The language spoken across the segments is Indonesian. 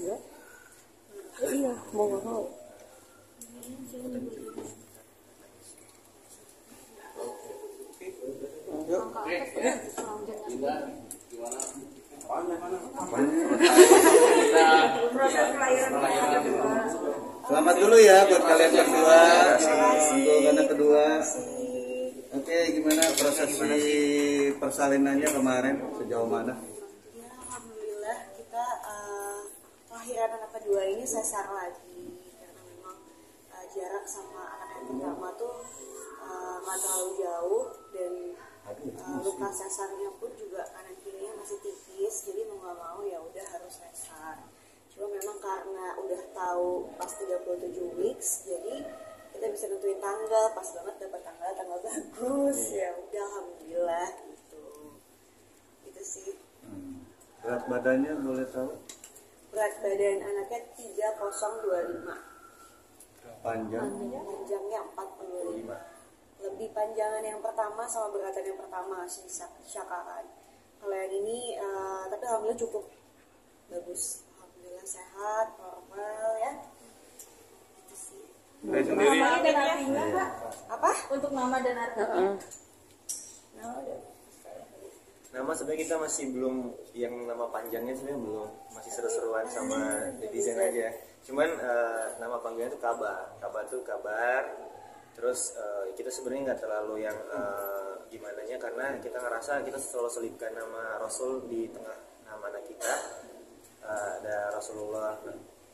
Enggak. Iya, mau nggak mau. Selamat dulu ya buat kalian berdua untuk anak kedua. Oke, gimana prosesi persalinannya kemarin sejauh mana? Ya, alhamdulillah kita kelahiran anak kedua ini sesar lagi karena memang jarak sama anak yang pertama tuh nggak terlalu jauh dan luka sesarnya pun juga kanan kirinya masih tipis, jadi mau nggak mau ya udah harus sesar. Cuma memang karena udah tahu pas 37 weeks, jadi kita bisa nentuin tanggal, pas banget dapat tanggal bagus. Ya udah alhamdulillah gitu. Itu sih. Berat badannya boleh tahu? Berat badan anaknya 3025. Panjangnya 45. Lebih panjangan yang pertama sama beratan yang pertama si Syakaran. Kalau yang ini tapi alhamdulillah cukup bagus. Alhamdulillah sehat, normal ya. Gitu sih. Nama dan artinya Kak? Apa? Untuk nama dan artinya? Nama sebenarnya kita masih belum, yang nama panjangnya sebenarnya belum, masih seru-seruan sama netizen aja. Cuman nama panggilnya itu Kaba. Kaba tuh kabar. Terus kita sebenarnya nggak terlalu yang gimananya, karena kita ngerasa kita selalu selipkan nama Rasul di tengah nama anak kita. Ada Rasulullah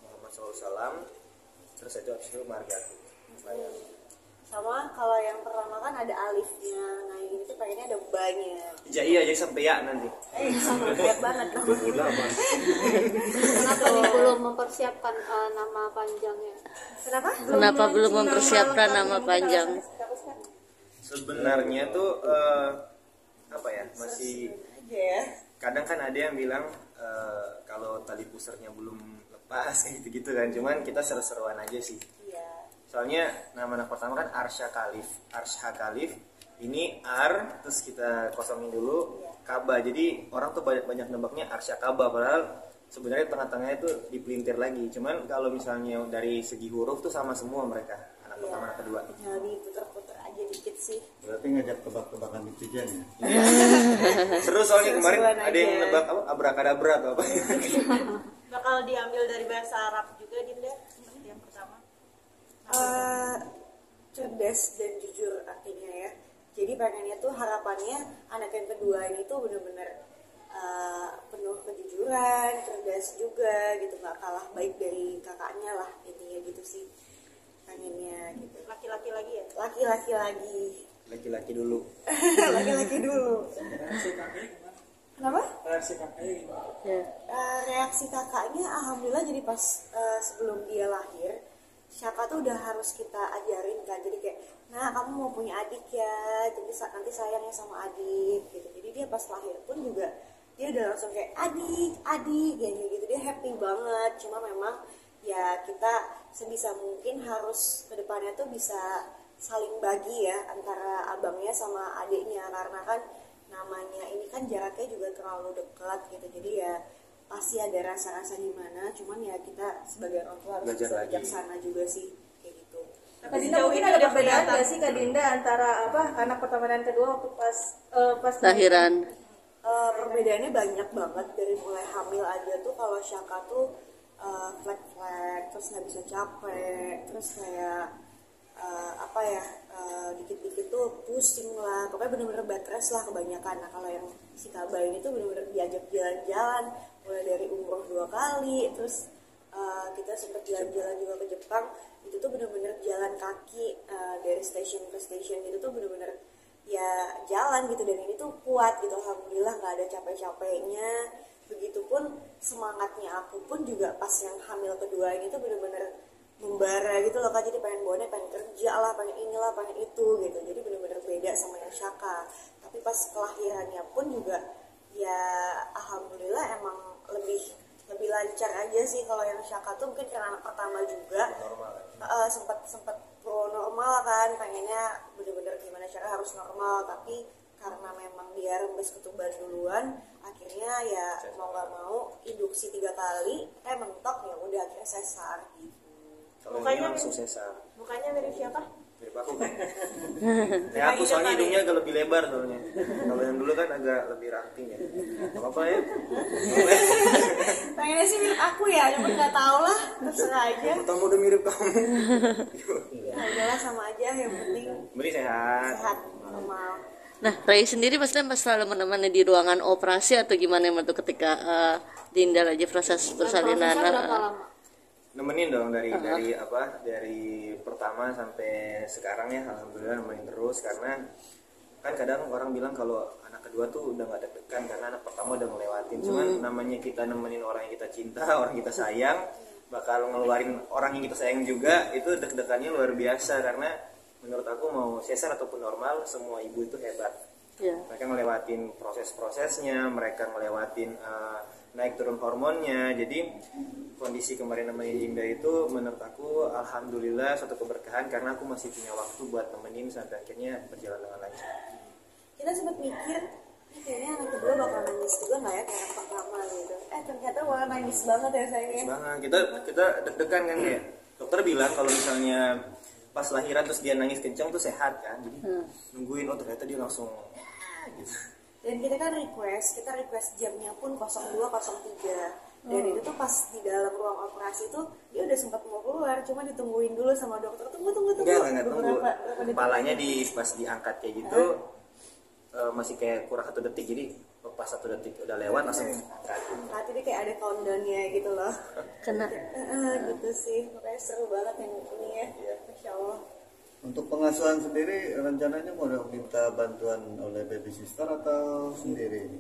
Muhammad SAW. Terus itu marga. Sama kalau yang pertama kan ada alifnya, nah ini tuh pengennya ada banyak. Iya, jadi sampai ya nanti. Sama banyak banget. Kenapa nih belum mempersiapkan nama panjangnya? Kenapa? Kenapa belum mempersiapkan nama panjang? Sebenarnya tuh apa ya, masih Aja ya. kadang kan ada yang bilang kalau tali pusernya belum lepas gitu-gitu kan. Cuman kita seru-seruan aja sih. Iya. Soalnya nama anak pertama kan Arsha Khalif. Ini Ar, terus kita kosongin dulu Kaba. Jadi orang tuh banyak nebaknya Arsha Kaba, padahal sebenarnya tengah-tengahnya itu dipelintir lagi. Cuman kalau misalnya dari segi huruf tuh sama semua mereka, anak pertama anak kedua. Ya diputer-puter aja dikit sih. Berarti ngajak tebak-tebakan netizen ya? Seru soalnya kemarin Seru-seruan ada yang aja. nebak apa abrakadabra atau apa. Bakal diambil dari bahasa Arab juga Dinda seperti yang pertama. Cerdas dan jujur artinya ya. Jadi pengennya tuh harapannya anak yang kedua ini tuh bener-bener penuh kejujuran, cerdas juga gitu, nggak kalah baik dari kakaknya lah intinya gitu sih pengennya gitu. Laki-laki lagi ya? Laki-laki lagi. Laki-laki dulu. Laki-laki dulu. Kenapa? Ya. Reaksi kakaknya alhamdulillah jadi pas sebelum dia lahir Syaka tuh udah harus kita ajarin kan, jadi kayak nah kamu mau punya adik ya, jadi nanti sayangnya sama adik gitu. Jadi dia pas lahir pun juga dia udah langsung kayak adik kayak gitu, dia happy banget. Cuma memang ya kita sebisa mungkin harus kedepannya tuh bisa saling bagi ya antara abangnya sama adiknya, karena kan namanya ini kan jaraknya juga terlalu dekat gitu. Jadi ya pasti ada rasa-rasa gimana, cuman ya kita sebagai orang tua harus Belajar bisa lagi. bijaksana juga sih kayak gitu. Tapi Kak Dinda sejauh mungkin ini ada udah perbedaan kelihatan. nggak sih Kak Dinda antara anak pertama dan kedua waktu pas Lahiran. Perbedaannya banyak banget, dari mulai hamil aja tuh kalau Syaka tuh flat, terus nggak bisa capek, terus kayak dikit-dikit tuh pusing lah, pokoknya bener-bener bed rest lah kebanyakan. Nah kalau yang si Kaba ini tuh bener-bener diajak jalan-jalan, mulai dari umroh 2 kali, terus kita sempat jalan-jalan juga ke Jepang. Itu tuh bener-bener jalan kaki dari station ke station gitu tuh bener-bener ya jalan gitu, dan ini tuh kuat gitu, alhamdulillah nggak ada capek-capeknya. Begitupun semangatnya aku pun juga pas yang hamil kedua ini tuh bener-bener membara gitu loh Kak, jadi pengen bawanya, pengen kerja lah, pengen inilah, pengen itu gitu. Jadi bener-bener beda sama yang Syaka. Tapi pas kelahirannya pun juga ya alhamdulillah emang lebih lancar aja sih. Kalau yang Syaka tuh mungkin karena anak pertama juga sempat pro normal kan, pengennya bener-bener gimana cara harus normal, tapi karena memang dia rembes ketuban duluan, akhirnya ya mau nggak mau induksi 3 kali mentok ini langsung sesar. Mukanya mirip siapa? Mirip aku kan. Ya aku soalnya hidungnya agak lebih lebar soalnya. Kalau yang dulu kan agak lebih ranting ya. Apa ya? Pengennya sih mirip aku ya, cuma nggak tahu lah, terserah aja. Pertama udah mirip kamu. Ya udahlah sama aja, yang penting Beri sehat. sehat, normal. Nah, Ray sendiri maksudnya selalu menemani di ruangan operasi atau gimana waktu ketika Dinda lagi proses persalinan? Prosesnya berapa lama? Nemenin dong dari pertama sampai sekarang ya, alhamdulillah nemenin terus. Karena kan kadang orang bilang kalau anak kedua tuh udah nggak deg-degan karena anak pertama udah ngelewatin. Cuman namanya kita nemenin orang yang kita cinta, orang kita sayang, bakal ngeluarin orang yang kita sayang juga, itu deg-degannya luar biasa. Karena menurut aku mau sesar ataupun normal, semua ibu itu hebat. Ya. Mereka ngelewatin proses-prosesnya, mereka ngelewatin naik turun hormonnya. Jadi kondisi kemarin nemenin Dinda itu menurut aku alhamdulillah suatu keberkahan, karena aku masih punya waktu buat nemenin sampai akhirnya berjalan dengan lancar. Kita sempat mikir, ini kayaknya anak kedua bakal nangis juga nggak ya kayak anak pertama gitu. Ternyata wah nangis banget ya sayangnya. Banget. Kita deg-degan kan, kayak dokter bilang kalau misalnya pas lahiran terus dia nangis kencang tuh sehat kan. Jadi nungguin, oh ternyata dia langsung gitu. Dan kita kan request jamnya pun 02.03. Dan itu tuh pas di dalam ruang operasi tuh dia udah sempat mau keluar, cuma ditungguin dulu sama dokter. Tunggu. Enggak tunggu. Berapa detik. Kepalanya pas diangkat kayak gitu masih kayak kurang 1 detik. Jadi pas 1 detik udah lewat langsung angkat. Saat ini kayak ada countdown-nya gitu loh. Kena. Gitu sih, makanya seru banget yang ini ya. Iya. Masya Allah. Untuk pengasuhan sendiri rencananya mau minta bantuan oleh baby sister atau sendiri ini?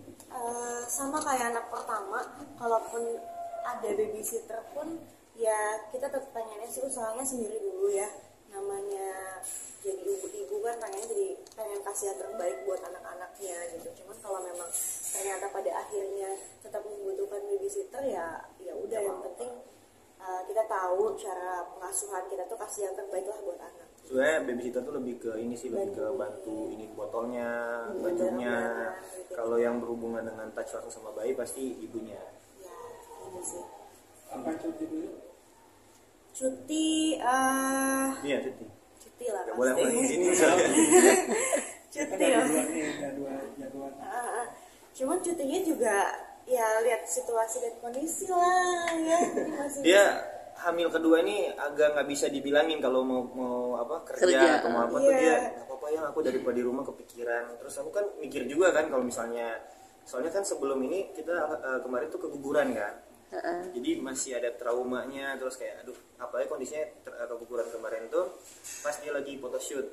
Sama kayak anak pertama, kalaupun ada babysitter pun ya kita tetap pengennya sih usahanya sendiri dulu ya. Namanya jadi ibu kan pengen kasih yang terbaik buat anak-anaknya gitu. Cuman kalau memang ternyata pada akhirnya tetap membutuhkan babysitter ya udah, yang penting kita tahu cara pengasuhan kita tuh kasih yang terbaik lah buat anak. Sebenarnya babysitter tuh lebih ke ini sih, lebih ke bantu ini botolnya, bajunya. Kalau yang berhubungan dengan touch langsung sama bayi pasti ibunya. Ya, ini sih. Apa cuti dulu? Cuti, Iya cuti. cuti lah Gak boleh pasti. di sini soalnya. Cuti lah. Jadwal. Cuman cutinya juga ya lihat situasi dan kondisi lah ya. Jadi masih Dia hamil kedua ini agak nggak bisa dibilangin kalau mau kerja atau mau apa tuh dia nggak apa-apa ya, aku daripada di rumah kepikiran. Terus aku kan mikir juga kan kalau soalnya kan sebelum ini kita kemarin tuh keguguran kan. Jadi masih ada traumanya, terus kayak aduh apalagi kondisinya keguguran kemarin tuh pas dia lagi photoshoot.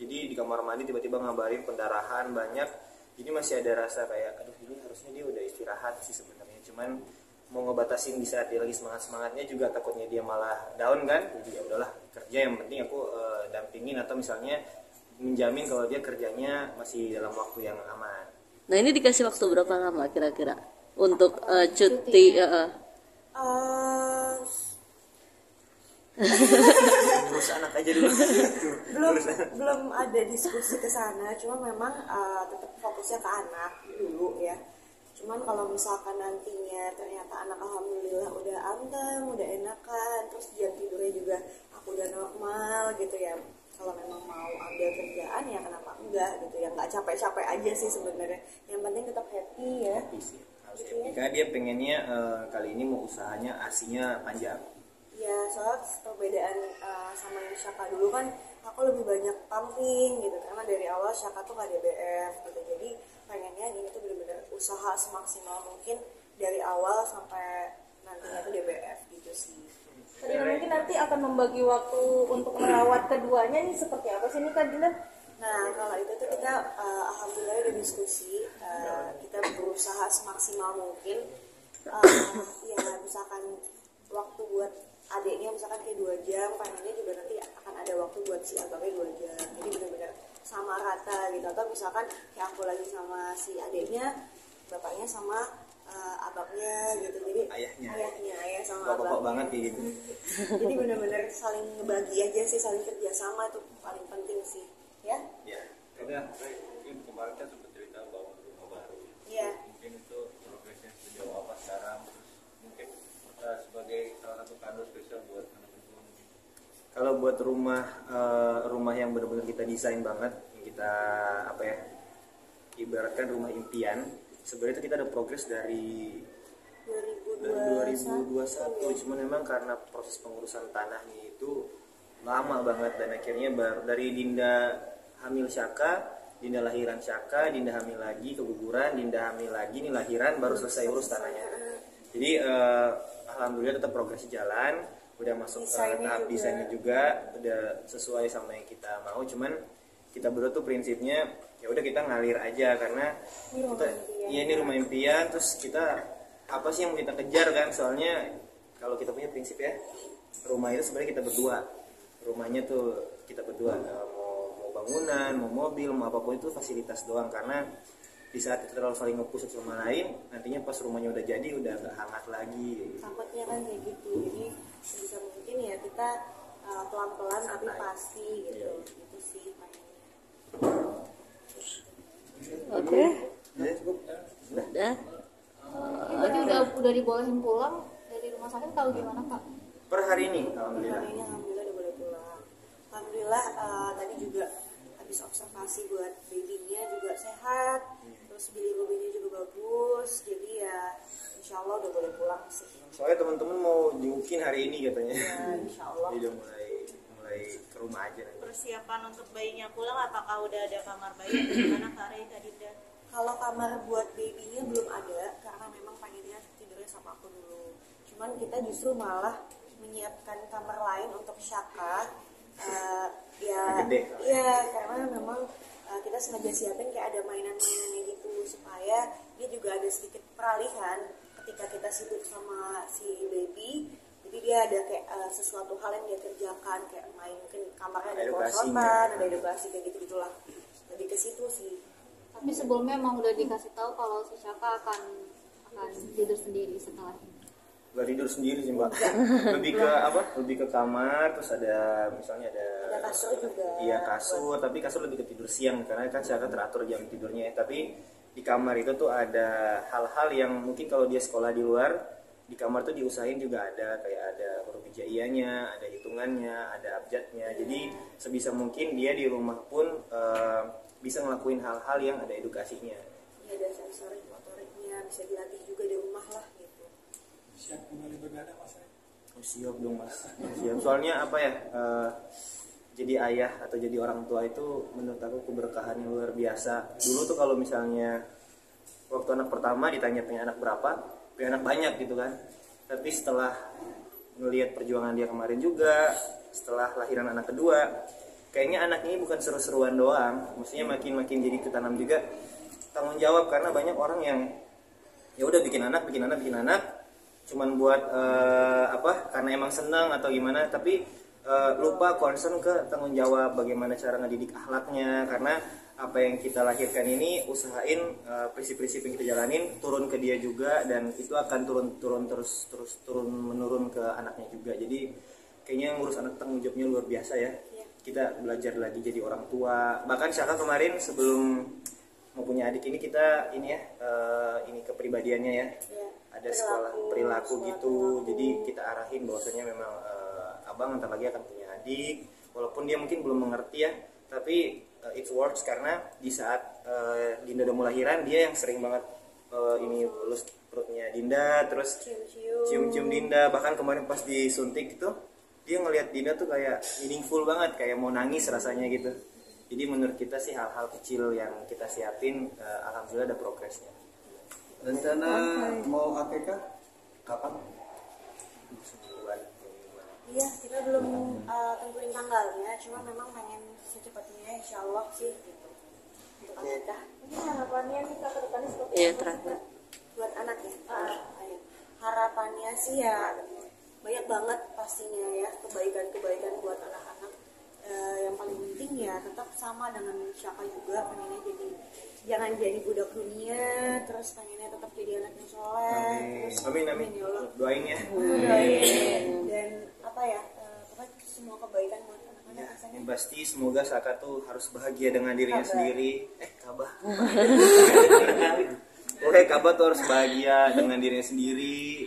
Jadi di kamar mandi tiba-tiba ngabarin pendarahan banyak. Jadi masih ada rasa kayak aduh ini harusnya dia udah istirahat sih sebenarnya. Cuman mau ngebatasin di saat dia lagi semangatnya juga takutnya dia malah down kan. Jadi ya udahlah kerja, yang penting aku dampingin atau misalnya menjamin kalau dia kerjanya masih dalam waktu yang aman. Nah, ini dikasih waktu berapa lama kira-kira untuk cuti? Terus anak aja dulu. belum ada diskusi ke sana, cuma memang tetap fokusnya ke anak dulu ya. Cuman kalau misalkan nantinya ternyata anak alhamdulillah udah anteng, udah enakan, terus jam tidurnya juga aku udah normal gitu ya. Kalau memang mau ambil kerjaan ya kenapa enggak gitu ya, nggak capek-capek aja sih sebenarnya. Yang penting tetap happy ya. Happy sih. Harus happy. Karena dia pengennya kali ini mau usahanya asinya panjang. Ya soalnya perbedaan sama yang Syaka dulu kan aku lebih banyak pumping gitu, karena dari awal Syaka tuh gak DBF gitu. Jadi pengennya ini tuh benar-benar usaha semaksimal mungkin dari awal sampai nantinya tuh DBF gitu sih. Jadi mungkin nanti akan membagi waktu untuk merawat keduanya ini seperti apa sih nih Kak Dinda? Nah kalau itu tuh kita alhamdulillah udah diskusi, kita berusaha semaksimal mungkin. Ya misalkan waktu buat adiknya misalkan kayak 2 jam, pengennya juga nanti akan ada waktu buat si abangnya 2 jam. Jadi benar-benar sama rata gitu. Atau misalkan kayak aku lagi sama si adiknya, bapaknya sama abangnya gitu. Jadi ayah sama Bapak abangnya banget kayak gitu. Jadi benar-benar saling ngebagi aja sih, saling kerjasama itu paling penting sih ya. Ya. Karena mungkin kemarin kan sempat cerita bahwa rumah baru. Iya. Mungkin itu progresnya sejauh apa sekarang, terus mungkin sebagai salah satu kado spesial buat anak kedua mungkin. buat rumah rumah yang benar-benar kita desain banget, yang kita apa ya, ibaratkan rumah impian. Sebenarnya itu kita ada progres dari 2021, cuman memang karena proses pengurusan tanahnya itu lama banget, dan akhirnya baru dari Dinda hamil Syaka, Dinda lahiran Syaka, Dinda hamil lagi keguguran, Dinda hamil lagi nih lahiran, baru selesai urus tanahnya. Jadi alhamdulillah tetap progres jalan, udah masuk tahap desainnya juga udah sesuai sama yang kita mau. Cuman kita berdua tuh prinsipnya ya udah kita ngalir aja, karena kita ini rumah impian, terus kita apa sih yang mau kita kejar kan. Soalnya kalau kita punya prinsip ya, rumah itu sebenarnya kita berdua, rumahnya tuh kita berdua, mau bangunan, mau mobil, mau apapun itu fasilitas doang. Karena di saat kita terlalu saling nge-push satu sama lain, nantinya pas rumahnya udah jadi udah gak hangat lagi. Takutnya kan kayak gitu. Jadi sebisa mungkin ya kita pelan-pelan tapi pasti gitu. Itu sih mainnya. Oke. Ya, cukup. Udah. Berarti udah dibolehin pulang dari rumah sakit kalau gimana Kak? Per hari ini alhamdulillah. Hari ini alhamdulillah udah boleh pulang. Alhamdulillah tadi juga habis observasi buat babynya juga sehat, terus bilirubinnya juga bagus, jadi ya insya Allah udah boleh pulang sih. Soalnya teman-teman mau jengukin hari ini katanya. Ya, insya Allah. Jadi udah mulai ke rumah aja nanti. Persiapan untuk bayinya pulang, apakah udah ada kamar bayi? Gimana Kak Rey, Kak Dinda? Kalau kamar buat babynya belum ada, karena memang pengennya tidurnya sama aku dulu. Cuman kita justru malah menyiapkan kamar lain untuk Syaka. Ya karena memang kita sengaja siapin kayak ada mainan-mainannya gitu, supaya dia juga ada sedikit peralihan ketika kita sibuk sama si baby. Jadi dia ada kayak sesuatu hal yang dia kerjakan, kayak main, mungkin kamarnya ada perosotan, ada edukasi kayak gitu gitulah. Lebih ke situ sih. Tapi sebelumnya emang udah dikasih tahu kalau si Syaka akan tidur sendiri setelah ini. Gak tidur sendiri sih mbak, lebih ke apa? Lebih ke kamar, terus ada misalnya Ada kasur juga. Iya kasur, tapi kasur lebih ke tidur siang karena kan saya teratur jam tidurnya. Tapi di kamar itu tuh ada hal-hal yang mungkin kalau dia sekolah di luar, di kamar tuh diusahain juga ada kayak ada huruf hijaiyahnya, ada hitungannya, ada abjadnya. Jadi sebisa mungkin dia di rumah pun bisa ngelakuin hal-hal yang ada edukasinya. Iya, ada sensorik motoriknya, bisa dilatih juga di rumah lah gitu. Siap kembali beribadah Mas. Oh, siap dong Mas. Siap. Soalnya apa ya? Jadi ayah atau jadi orang tua itu menurut aku keberkahan yang luar biasa. Dulu tuh kalau misalnya waktu anak pertama ditanya punya anak berapa, punya anak banyak gitu kan. Tapi setelah melihat perjuangan dia kemarin juga, setelah lahiran anak kedua, kayaknya anak ini bukan seru-seruan doang. Maksudnya makin jadi ketanam juga tanggung jawab, karena banyak orang yang ya udah bikin anak cuman buat karena emang senang atau gimana, tapi lupa concern ke tanggung jawab bagaimana cara ngedidik akhlaknya. Karena apa yang kita lahirkan ini usahain prinsip-prinsip yang kita jalanin turun ke dia juga, dan itu akan turun menurun ke anaknya juga. Jadi kayaknya ngurus anak tanggung jawabnya luar biasa ya. Kita belajar lagi jadi orang tua. Bahkan Syaka kemarin sebelum mau punya adik ini kita ini kepribadiannya ya. Ada sekolah perilaku gitu, jadi kita arahin bahwasanya memang abang ntar lagi akan punya adik, walaupun dia mungkin belum mengerti ya, tapi it works karena di saat Dinda udah mau lahiran, dia yang sering banget ini lulus perutnya Dinda, terus cium-cium Dinda. Bahkan kemarin pas disuntik itu dia ngelihat Dinda tuh kayak meaningful banget, kayak mau nangis rasanya gitu. Jadi menurut kita sih hal-hal kecil yang kita siapin, alhamdulillah ada progresnya. Rencana mau akikah kapan? Iya, kita belum tentuin tanggalnya, cuma memang pengen secepatnya insya Allah sih gitu. Untuk akikah. Ini harapannya nih Kak ke depannya seperti Iya, apa? terakhir. Buat anak ya. Harapannya sih ya banyak banget pastinya ya, kebaikan-kebaikan buat anak-anak. Yang paling penting ya tetap sama dengan Syaka juga, pengennya jangan jadi budak dunia, terus pengennya tetap jadi anak yang soleh. Amin. Ya Allah. Doain ya. Dan apa ya, pokoknya semua kebaikan buat anak-anak rasanya. Yang pasti semoga Syaka tuh harus bahagia dengan dirinya sendiri. Kabah. Kabah tuh harus bahagia dengan dirinya sendiri.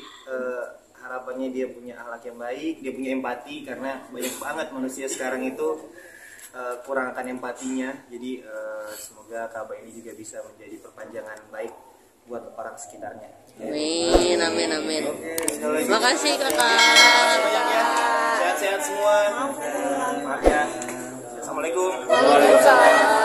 harapannya dia punya akhlak yang baik, dia punya empati, karena banyak banget manusia sekarang itu kurang akan empatinya. Jadi semoga Ka'bah ini juga bisa menjadi perpanjangan baik buat orang sekitarnya. Amin, amin, amin. Sekali lagi, Makasih kakak. banyak ya. Sehat-sehat semua. Maaf ya. Assalamualaikum. Waalaikumsalam.